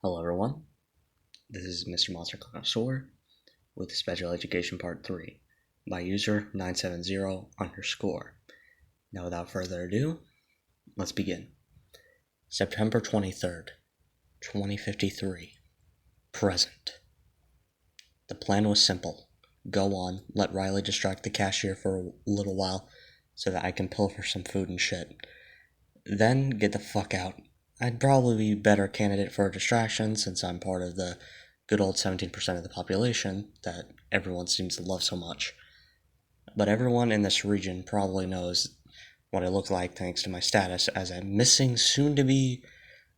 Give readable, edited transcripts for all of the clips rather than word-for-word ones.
Hello everyone, this is Mr.MonsterConnoisseur with Special Education Part 3 by user 970_. Now without further ado, let's begin. September 23rd, 2053. Present. The plan was simple. Go on, let Riley distract the cashier for a little while so that I can pilfer some food and shit. Then get the fuck out. I'd probably be a better candidate for a distraction since I'm part of the good old 17% of the population that everyone seems to love so much. But everyone in this region probably knows what I look like thanks to my status as a missing, soon-to-be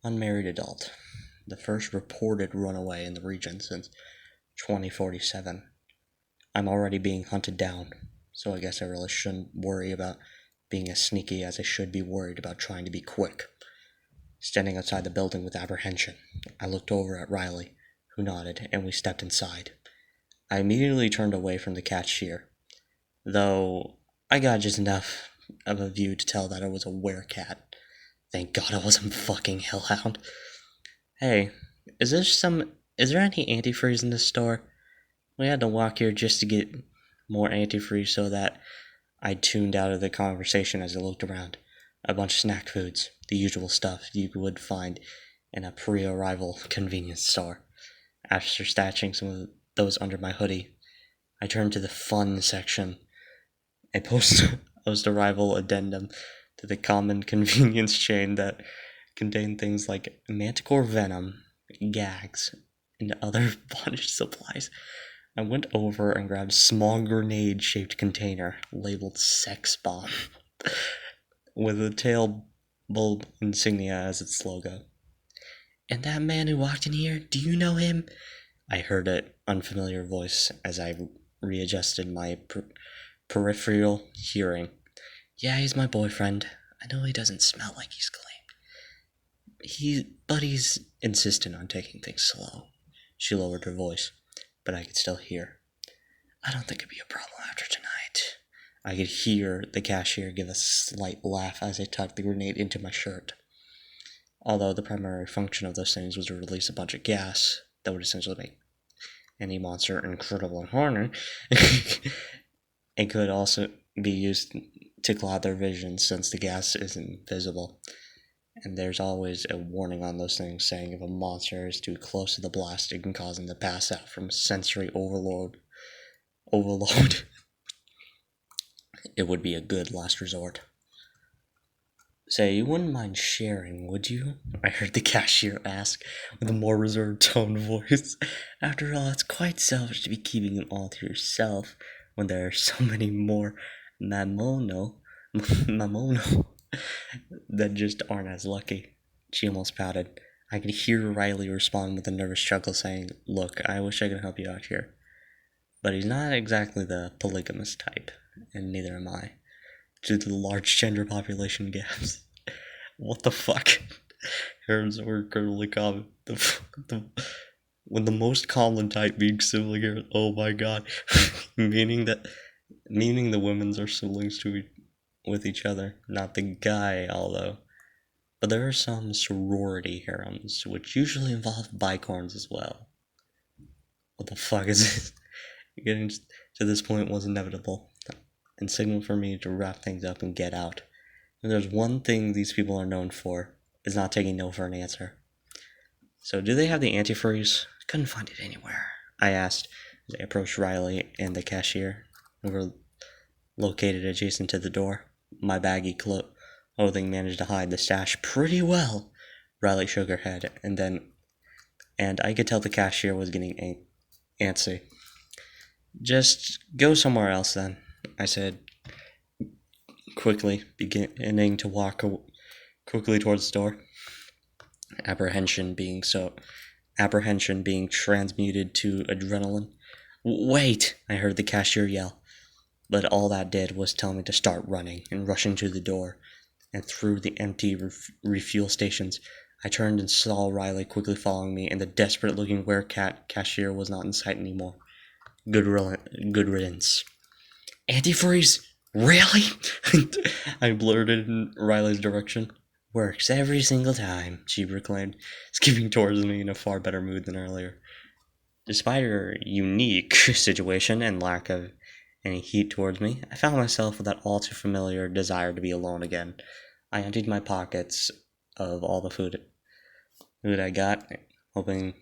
unmarried adult. The first reported runaway in the region since 2047. I'm already being hunted down, so I guess I really shouldn't worry about being as sneaky as I should be worried about trying to be quick. Standing outside the building with apprehension, I looked over at Riley, who nodded, and we stepped inside. I immediately turned away from the cashier, though I got just enough of a view to tell that it was a werecat. Thank God it wasn't fucking hellhound. Hey, is there any antifreeze in this store? We had to walk here just to get more antifreeze so that I tuned out of the conversation as I looked around. A bunch of snack foods, the usual stuff you would find in a pre-arrival convenience store. After stashing some of those under my hoodie, I turned to the fun section. A post-arrival addendum to the common convenience chain that contained things like manticore venom, gags, and other bondage supplies. I went over and grabbed a small grenade-shaped container labeled Sex Bomb with a tail bulb insignia as its logo. And that man who walked in here, do you know him? I heard an unfamiliar voice as I readjusted my peripheral hearing. Yeah, he's my boyfriend. I know he doesn't smell like he's clean. But he's insistent on taking things slow. She lowered her voice, but I could still hear. I don't think it'd be a problem after tonight. I could hear the cashier give a slight laugh as I tucked the grenade into my shirt. Although the primary function of those things was to release a bunch of gas that would essentially make any monster incredible and horny, it could also be used to cloud their vision since the gas isn't visible. And there's always a warning on those things saying if a monster is too close to the blast, it can cause them to pass out from sensory overload. It would be a good last resort. Say, you wouldn't mind sharing, would you? I heard the cashier ask with a more reserved tone voice. After all, it's quite selfish to be keeping it all to yourself when there are so many more mamono that just aren't as lucky. She almost pouted. I could hear Riley respond with a nervous chuckle saying, Look, I wish I could help you out here. But he's not exactly the polygamous type, and neither am I, due to the large gender population gaps. What the fuck? Herons were currently common. When the most common type being sibling herons. Oh my god. meaning the women's are siblings with each other, not the guy, although. But there are some sorority herons, which usually involve bicorns as well. What the fuck is this? Getting to this point was inevitable, and signaled for me to wrap things up and get out. And there's one thing these people are known for, is not taking no for an answer. So, do they have the antifreeze? Couldn't find it anywhere, I asked as I approached Riley and the cashier, who were located adjacent to the door. My baggy clothing managed to hide the stash pretty well. Riley shook her head, and I could tell the cashier was getting antsy. Just go somewhere else then, I said, quickly, beginning to walk quickly towards the door. Apprehension being transmuted to adrenaline. Wait! I heard the cashier yell, but all that did was tell me to start running and rushing to the door and through the empty refuel stations. I turned and saw Riley quickly following me, and the desperate-looking werecat cashier was not in sight anymore. Good riddance. Antifreeze? Really? I blurted in Riley's direction. Works every single time, she proclaimed, skipping towards me in a far better mood than earlier. Despite her unique situation and lack of any heat towards me, I found myself with that all too familiar desire to be alone again. I emptied my pockets of all the food I got, hoping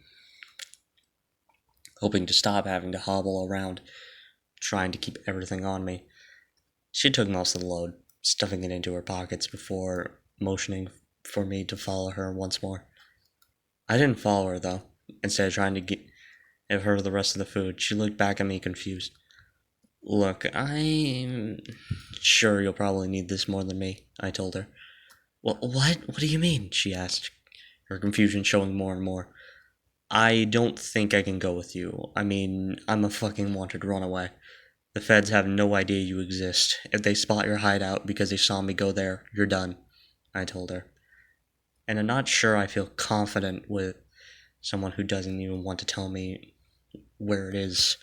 to stop having to hobble around, trying to keep everything on me. She took most of the load, stuffing it into her pockets before motioning for me to follow her once more. I didn't follow her, though. Instead of trying to give her the rest of the food, she looked back at me confused. Look, I'm sure you'll probably need this more than me, I told her. What? What do you mean? She asked, her confusion showing more and more. I don't think I can go with you. I mean, I'm a fucking wanted runaway. The feds have no idea you exist. If they spot your hideout because they saw me go there, you're done, I told her. And I'm not sure I feel confident with someone who doesn't even want to tell me where it is.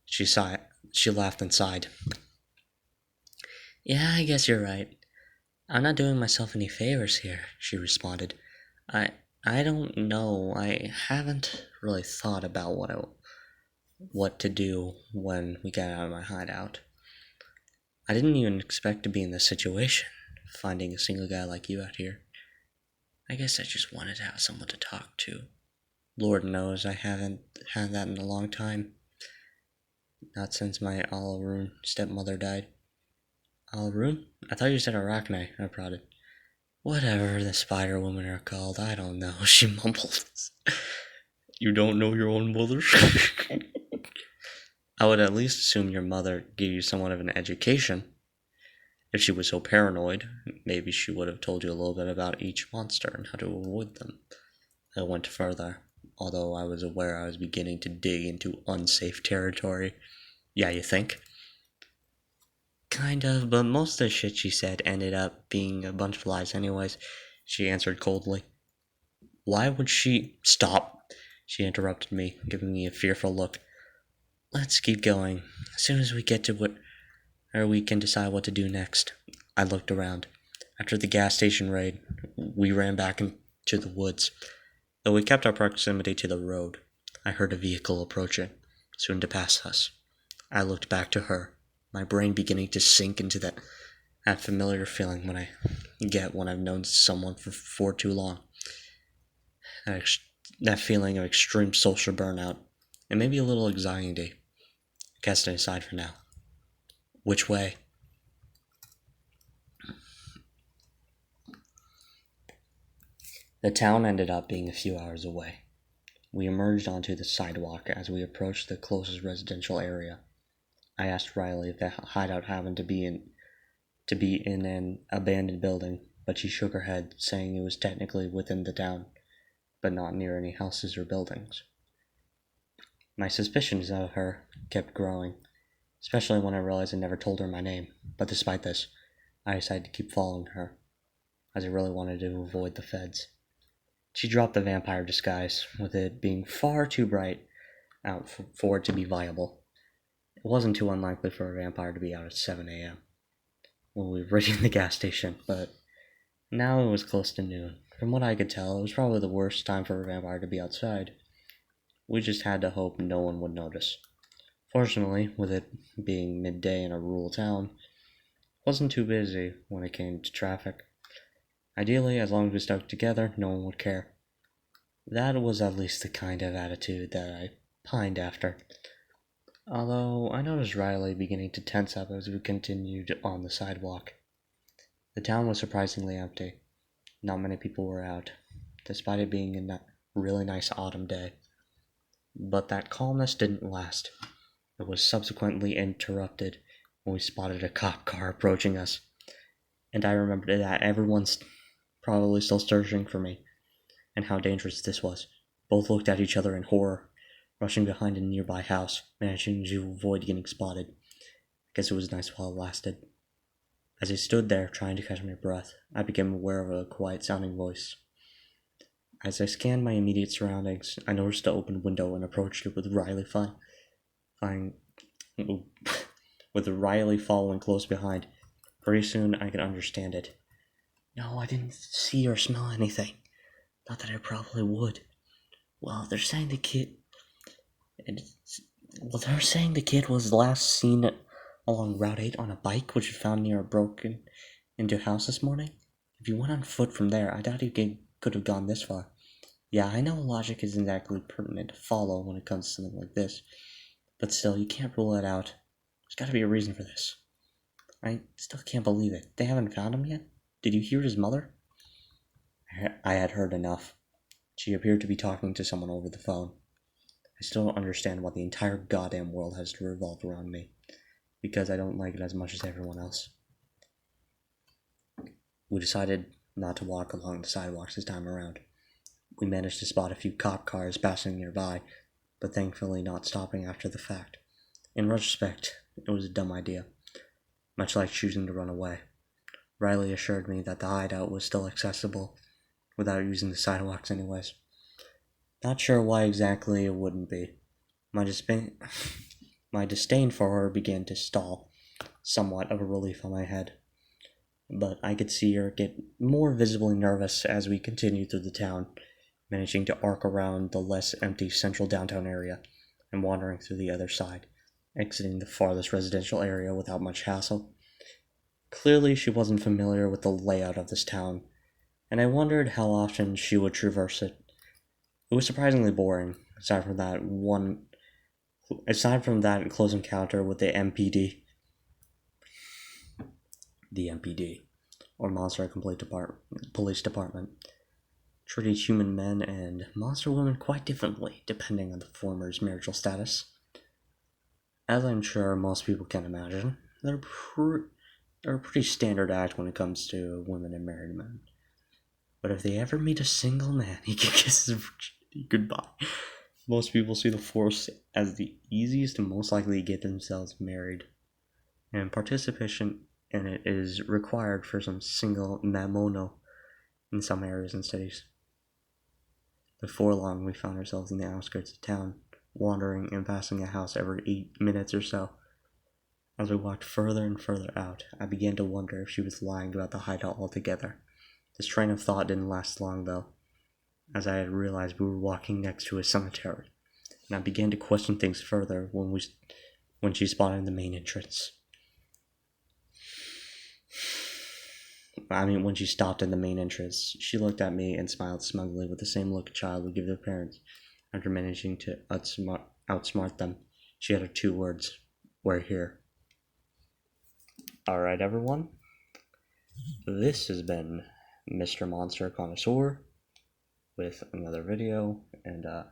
She sighed. She laughed and sighed. Yeah, I guess you're right. I'm not doing myself any favors here, she responded. I don't know. I haven't really thought about what to do when we get out of my hideout. I didn't even expect to be in this situation, finding a single guy like you out here. I guess I just wanted to have someone to talk to. Lord knows I haven't had that in a long time. Not since my Alarun stepmother died. Alarun? I thought you said Arachne, I prodded. Whatever the spider women are called, I don't know, she mumbled. You don't know your own mother? I would at least assume your mother gave you somewhat of an education. If she was so paranoid, maybe she would have told you a little bit about each monster and how to avoid them. I went further, although I was aware I was beginning to dig into unsafe territory. Yeah, you think? Kind of, but most of the shit she said ended up being a bunch of lies anyways, she answered coldly. Why would she... Stop, she interrupted me, giving me a fearful look. Let's keep going. As soon as we get to where we can decide what to do next. I looked around. After the gas station raid, we ran back into the woods. Though we kept our proximity to the road, I heard a vehicle approaching, soon to pass us. I looked back to her, my brain beginning to sink into that familiar feeling when I get when I've known someone for too long. That feeling of extreme social burnout, and maybe a little anxiety. Cast it aside for now. Which way? The town ended up being a few hours away. We emerged onto the sidewalk as we approached the closest residential area. I asked Riley if the hideout happened to be in an abandoned building, but she shook her head, saying it was technically within the town, but not near any houses or buildings. My suspicions of her kept growing, especially when I realized I never told her my name, but despite this, I decided to keep following her, as I really wanted to avoid the feds. She dropped the vampire disguise, with it being far too bright out for it to be viable. It wasn't too unlikely for a vampire to be out at 7 a.m. when we were reaching the gas station, but now it was close to noon. From what I could tell, it was probably the worst time for a vampire to be outside. We just had to hope no one would notice. Fortunately, with it being midday in a rural town, it wasn't too busy when it came to traffic. Ideally, as long as we stuck together, no one would care. That was at least the kind of attitude that I pined after. Although I noticed Riley beginning to tense up as we continued on the sidewalk. The town was surprisingly empty. Not many people were out, despite it being a really nice autumn day. But that calmness didn't last. It was subsequently interrupted when we spotted a cop car approaching us. And I remembered that everyone's probably still searching for me, and how dangerous this was. Both looked at each other in horror, rushing behind a nearby house, managing to avoid getting spotted. I guess it was nice while it lasted. As I stood there, trying to catch my breath, I became aware of a quiet-sounding voice. As I scanned my immediate surroundings, I noticed the open window and approached it with Riley following close behind. Pretty soon, I could understand it. No, I didn't see or smell anything. Not that I probably would. Well, they're saying the kid... they're saying the kid was last seen along Route 8 on a bike, which was found near a broken into house this morning. If you went on foot from there, I doubt you could have gone this far. Yeah, I know logic isn't exactly pertinent to follow when it comes to something like this, but still, you can't rule it out. There's gotta be a reason for this. I still can't believe it. They haven't found him yet? Did you hear his mother? I had heard enough. She appeared to be talking to someone over the phone. I still don't understand why the entire goddamn world has to revolve around me, because I don't like it as much as everyone else. We decided not to walk along the sidewalks this time around. We managed to spot a few cop cars passing nearby, but thankfully not stopping after the fact. In retrospect, it was a dumb idea, much like choosing to run away. Riley assured me that the hideout was still accessible without using the sidewalks anyways. Not sure why exactly it wouldn't be. My disdain for her began to stall, somewhat of a relief on my head. But I could see her get more visibly nervous as we continued through the town, managing to arc around the less empty central downtown area and wandering through the other side, exiting the farthest residential area without much hassle. Clearly, she wasn't familiar with the layout of this town, and I wondered how often she would traverse it. It was surprisingly boring, aside from that close encounter with the MPD. The MPD, or Monster Police Department, treated human men and monster women quite differently, depending on the former's marital status. As I'm sure most people can imagine, they're a pretty standard act when it comes to women and married men. But if they ever meet a single man, he can kiss his virginity goodbye. Most people see the force as the easiest and most likely to get themselves married, and participation in it is required for some single mamono in some areas and cities. Before long, we found ourselves in the outskirts of town, wandering and passing a house every 8 minutes or so. As we walked further and further out, I began to wonder if she was lying about the hideout altogether. This train of thought didn't last long, though, as I had realized we were walking next to a cemetery, and I began to question things further when she spotted the main entrance. When she stopped in the main entrance, she looked at me and smiled smugly with the same look a child would give their parents after managing to outsmart them. She uttered 2 words: "We're here." Alright, everyone. This has been Mr.MonsterConnoisseur with another video, and I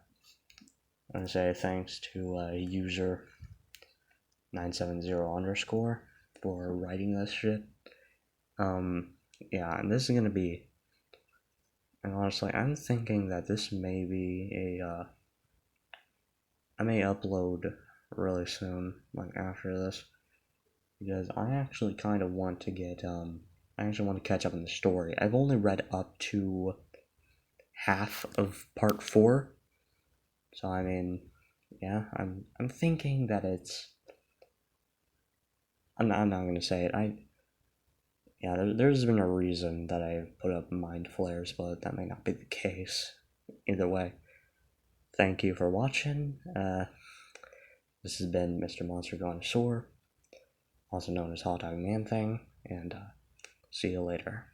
want to say thanks to user 970_ for writing this shit. Yeah, and this is gonna be, and honestly, I'm thinking that this may be I may upload really soon, like after this, because I actually kind of want to get, I actually want to catch up on the story. I've only read up to half of part 4, so I mean, yeah, I'm thinking that I'm not gonna say it, there's been a reason that I've put up mind flares, but that may not be the case. Either way, thank you for watching. This has been Mr.MonsterConnoisseur, also known as Hot Dog Man Thing, and see you later.